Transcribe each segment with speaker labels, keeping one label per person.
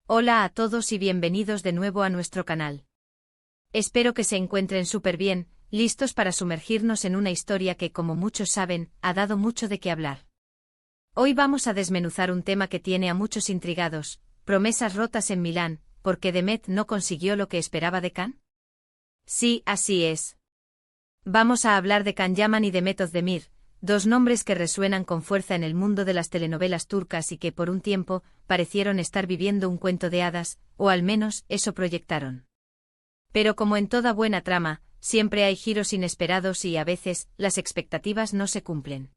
Speaker 1: Hola a todos y bienvenidos de nuevo a nuestro canal. Espero que se encuentren súper bien, listos para sumergirnos en una historia que, como muchos saben, ha dado mucho de qué hablar. Hoy vamos a desmenuzar un tema que tiene a muchos intrigados: promesas rotas en Milán, ¿por qué Demet no consiguió lo que esperaba de Can? Sí, así es. Vamos a hablar de Can Yaman y Demet Özdemir, dos nombres que resuenan con fuerza en el mundo de las telenovelas turcas y que por un tiempo parecieron estar viviendo un cuento de hadas, o al menos eso proyectaron. Pero como en toda buena trama, siempre hay giros inesperados y a veces las expectativas no se cumplen.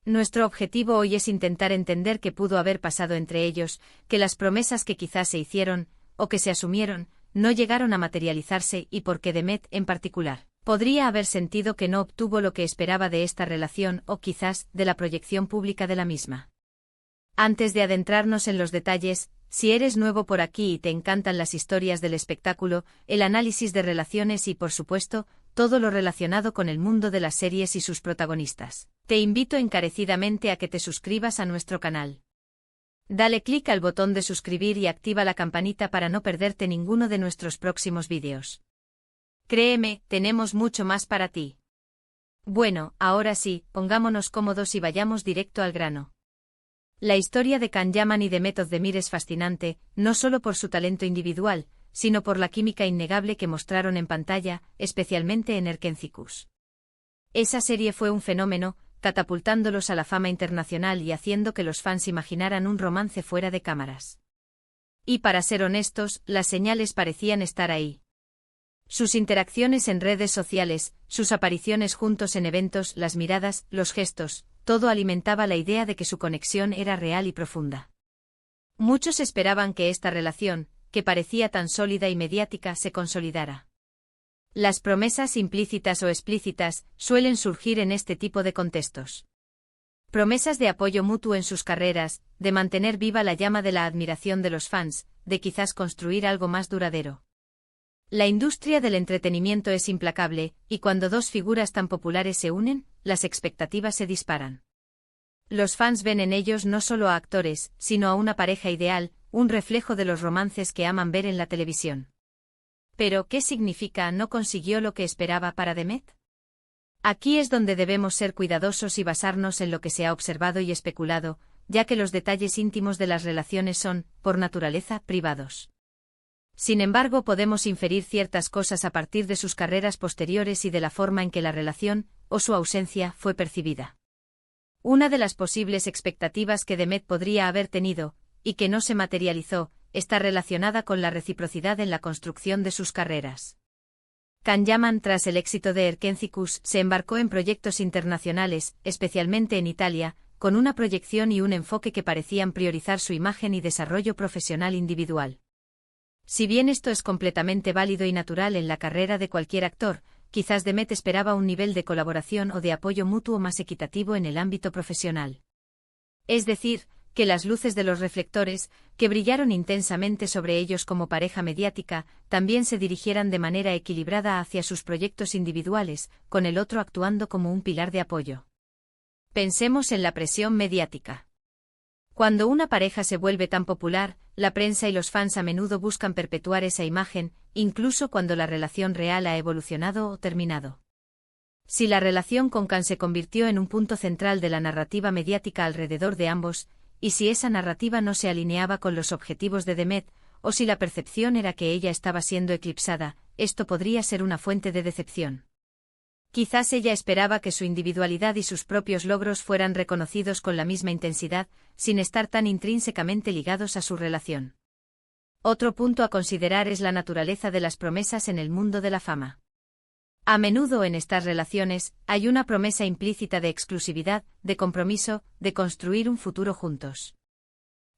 Speaker 1: Nuestro objetivo hoy es intentar entender qué pudo haber pasado entre ellos, que las promesas que quizás se hicieron, o que se asumieron, no llegaron a materializarse y por qué Demet, en particular, podría haber sentido que no obtuvo lo que esperaba de esta relación o quizás de la proyección pública de la misma. Antes de adentrarnos en los detalles, si eres nuevo por aquí y te encantan las historias del espectáculo, el análisis de relaciones y, por supuesto, todo lo relacionado con el mundo de las series y sus protagonistas, te invito encarecidamente a que te suscribas a nuestro canal. Dale clic al botón de suscribir y activa la campanita para no perderte ninguno de nuestros próximos vídeos. Créeme, tenemos mucho más para ti. Bueno, ahora sí, pongámonos cómodos y vayamos directo al grano. La historia de Can Yaman y Demet Özdemir es fascinante, no solo por su talento individual, sino por la química innegable que mostraron en pantalla, especialmente en Erkenci. Esa serie fue un fenómeno, catapultándolos a la fama internacional y haciendo que los fans imaginaran un romance fuera de cámaras. Y para ser honestos, las señales parecían estar ahí. Sus interacciones en redes sociales, sus apariciones juntos en eventos, las miradas, los gestos, todo alimentaba la idea de que su conexión era real y profunda. Muchos esperaban que esta relación, que parecía tan sólida y mediática, se consolidara. Las promesas implícitas o explícitas suelen surgir en este tipo de contextos. Promesas de apoyo mutuo en sus carreras, de mantener viva la llama de la admiración de los fans, de quizás construir algo más duradero. La industria del entretenimiento es implacable, y cuando dos figuras tan populares se unen, las expectativas se disparan. Los fans ven en ellos no solo a actores, sino a una pareja ideal, un reflejo de los romances que aman ver en la televisión. Pero, ¿qué significa no consiguió lo que esperaba para Demet? Aquí es donde debemos ser cuidadosos y basarnos en lo que se ha observado y especulado, ya que los detalles íntimos de las relaciones son, por naturaleza, privados. Sin embargo, podemos inferir ciertas cosas a partir de sus carreras posteriores y de la forma en que la relación, o su ausencia, fue percibida. Una de las posibles expectativas que Demet podría haber tenido, y que no se materializó, está relacionada con la reciprocidad en la construcción de sus carreras. Can Yaman, tras el éxito de Erkenci, se embarcó en proyectos internacionales, especialmente en Italia, con una proyección y un enfoque que parecían priorizar su imagen y desarrollo profesional individual. Si bien esto es completamente válido y natural en la carrera de cualquier actor, quizás Demet esperaba un nivel de colaboración o de apoyo mutuo más equitativo en el ámbito profesional. Es decir, que las luces de los reflectores, que brillaron intensamente sobre ellos como pareja mediática, también se dirigieran de manera equilibrada hacia sus proyectos individuales, con el otro actuando como un pilar de apoyo. Pensemos en la presión mediática. Cuando una pareja se vuelve tan popular, la prensa y los fans a menudo buscan perpetuar esa imagen, incluso cuando la relación real ha evolucionado o terminado. Si la relación con Can se convirtió en un punto central de la narrativa mediática alrededor de ambos, y si esa narrativa no se alineaba con los objetivos de Demet, o si la percepción era que ella estaba siendo eclipsada, esto podría ser una fuente de decepción. Quizás ella esperaba que su individualidad y sus propios logros fueran reconocidos con la misma intensidad, sin estar tan intrínsecamente ligados a su relación. Otro punto a considerar es la naturaleza de las promesas en el mundo de la fama. A menudo en estas relaciones, hay una promesa implícita de exclusividad, de compromiso, de construir un futuro juntos.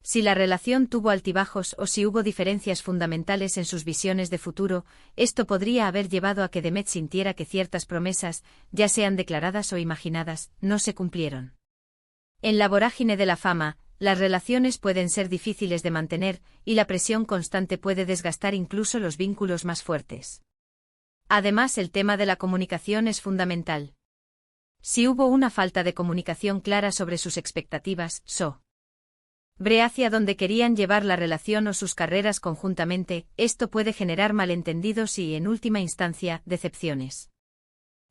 Speaker 1: Si la relación tuvo altibajos o si hubo diferencias fundamentales en sus visiones de futuro, esto podría haber llevado a que Demet sintiera que ciertas promesas, ya sean declaradas o imaginadas, no se cumplieron. En la vorágine de la fama, las relaciones pueden ser difíciles de mantener, y la presión constante puede desgastar incluso los vínculos más fuertes. Además, el tema de la comunicación es fundamental. Si hubo una falta de comunicación clara sobre sus expectativas, Bre hacia donde querían llevar la relación o sus carreras conjuntamente, esto puede generar malentendidos y, en última instancia, decepciones.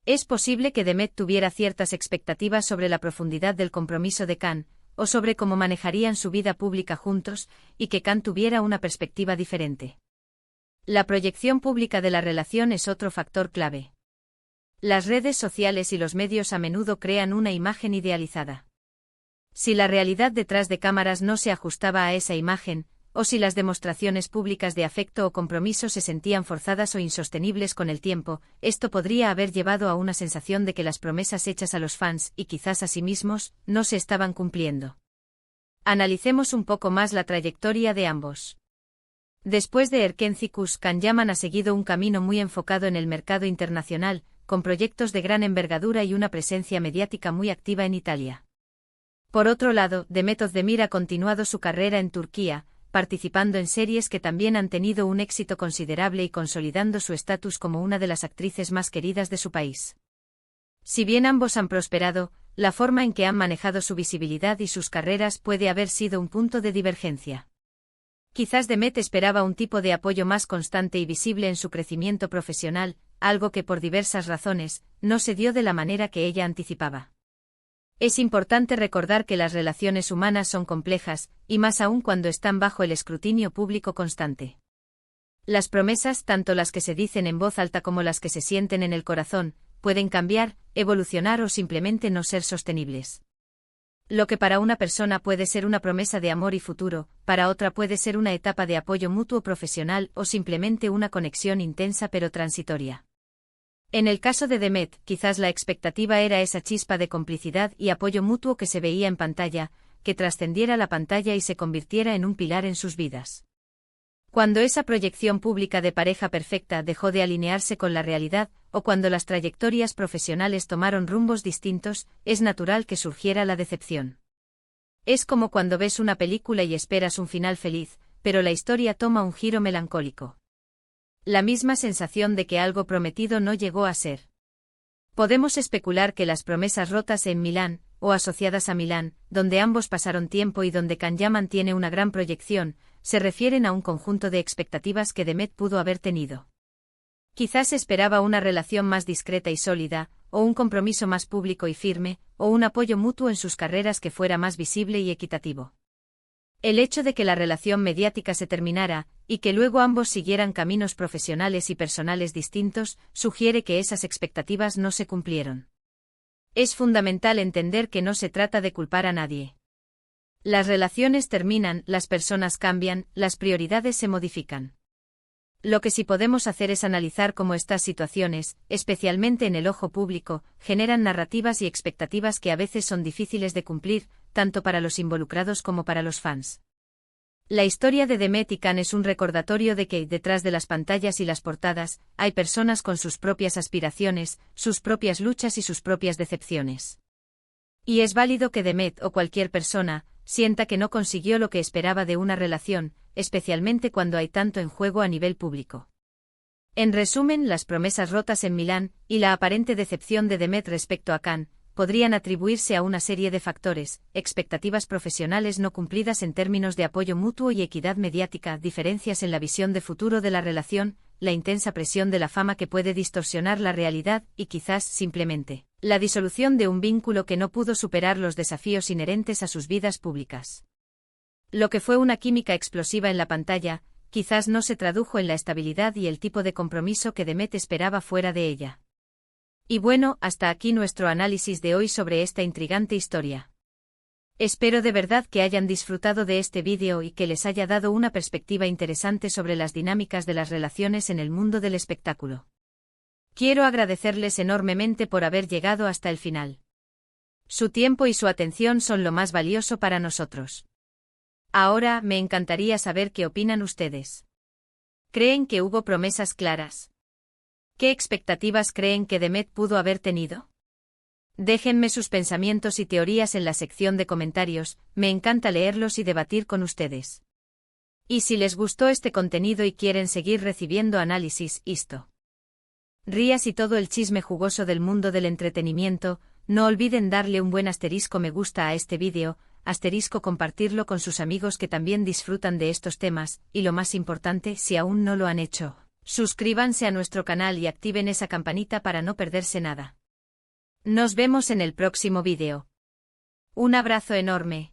Speaker 1: Es posible que Demet tuviera ciertas expectativas sobre la profundidad del compromiso de Can, o sobre cómo manejarían su vida pública juntos, y que Can tuviera una perspectiva diferente. La proyección pública de la relación es otro factor clave. Las redes sociales y los medios a menudo crean una imagen idealizada. Si la realidad detrás de cámaras no se ajustaba a esa imagen, o si las demostraciones públicas de afecto o compromiso se sentían forzadas o insostenibles con el tiempo, esto podría haber llevado a una sensación de que las promesas hechas a los fans, y quizás a sí mismos, no se estaban cumpliendo. Analicemos un poco más la trayectoria de ambos. Después de Erkencikus, Can Yaman ha seguido un camino muy enfocado en el mercado internacional, con proyectos de gran envergadura y una presencia mediática muy activa en Italia. Por otro lado, Demet Özdemir ha continuado su carrera en Turquía, participando en series que también han tenido un éxito considerable y consolidando su estatus como una de las actrices más queridas de su país. Si bien ambos han prosperado, la forma en que han manejado su visibilidad y sus carreras puede haber sido un punto de divergencia. Quizás Demet esperaba un tipo de apoyo más constante y visible en su crecimiento profesional, algo que por diversas razones, no se dio de la manera que ella anticipaba. Es importante recordar que las relaciones humanas son complejas, y más aún cuando están bajo el escrutinio público constante. Las promesas, tanto las que se dicen en voz alta como las que se sienten en el corazón, pueden cambiar, evolucionar o simplemente no ser sostenibles. Lo que para una persona puede ser una promesa de amor y futuro, para otra puede ser una etapa de apoyo mutuo profesional o simplemente una conexión intensa pero transitoria. En el caso de Demet, quizás la expectativa era esa chispa de complicidad y apoyo mutuo que se veía en pantalla, que trascendiera la pantalla y se convirtiera en un pilar en sus vidas. Cuando esa proyección pública de pareja perfecta dejó de alinearse con la realidad, o cuando las trayectorias profesionales tomaron rumbos distintos, es natural que surgiera la decepción. Es como cuando ves una película y esperas un final feliz, pero la historia toma un giro melancólico. La misma sensación de que algo prometido no llegó a ser. Podemos especular que las promesas rotas en Milán, o asociadas a Milán, donde ambos pasaron tiempo y donde Can Yaman tiene una gran proyección, se refieren a un conjunto de expectativas que Demet pudo haber tenido. Quizás esperaba una relación más discreta y sólida, o un compromiso más público y firme, o un apoyo mutuo en sus carreras que fuera más visible y equitativo. El hecho de que la relación mediática se terminara, y que luego ambos siguieran caminos profesionales y personales distintos, sugiere que esas expectativas no se cumplieron. Es fundamental entender que no se trata de culpar a nadie. Las relaciones terminan, las personas cambian, las prioridades se modifican. Lo que sí podemos hacer es analizar cómo estas situaciones, especialmente en el ojo público, generan narrativas y expectativas que a veces son difíciles de cumplir, tanto para los involucrados como para los fans. La historia de Demet y Can es un recordatorio de que, detrás de las pantallas y las portadas, hay personas con sus propias aspiraciones, sus propias luchas y sus propias decepciones. Y es válido que Demet o cualquier persona sienta que no consiguió lo que esperaba de una relación, especialmente cuando hay tanto en juego a nivel público. En resumen, las promesas rotas en Milán, y la aparente decepción de Demet respecto a Can, podrían atribuirse a una serie de factores: expectativas profesionales no cumplidas en términos de apoyo mutuo y equidad mediática, diferencias en la visión de futuro de la relación, la intensa presión de la fama que puede distorsionar la realidad, y quizás, simplemente, la disolución de un vínculo que no pudo superar los desafíos inherentes a sus vidas públicas. Lo que fue una química explosiva en la pantalla, quizás no se tradujo en la estabilidad y el tipo de compromiso que Demet esperaba fuera de ella. Y bueno, hasta aquí nuestro análisis de hoy sobre esta intrigante historia. Espero de verdad que hayan disfrutado de este vídeo y que les haya dado una perspectiva interesante sobre las dinámicas de las relaciones en el mundo del espectáculo. Quiero agradecerles enormemente por haber llegado hasta el final. Su tiempo y su atención son lo más valioso para nosotros. Ahora, me encantaría saber qué opinan ustedes. ¿Creen que hubo promesas claras? ¿Qué expectativas creen que Demet pudo haber tenido? Déjenme sus pensamientos y teorías en la sección de comentarios, me encanta leerlos y debatir con ustedes. Y si les gustó este contenido y quieren seguir recibiendo análisis, rías y todo el chisme jugoso del mundo del entretenimiento, no olviden darle un buen asterisco me gusta a este vídeo, asterisco compartirlo con sus amigos que también disfrutan de estos temas, y lo más importante, si aún no lo han hecho, suscríbanse a nuestro canal y activen esa campanita para no perderse nada. Nos vemos en el próximo vídeo. Un abrazo enorme.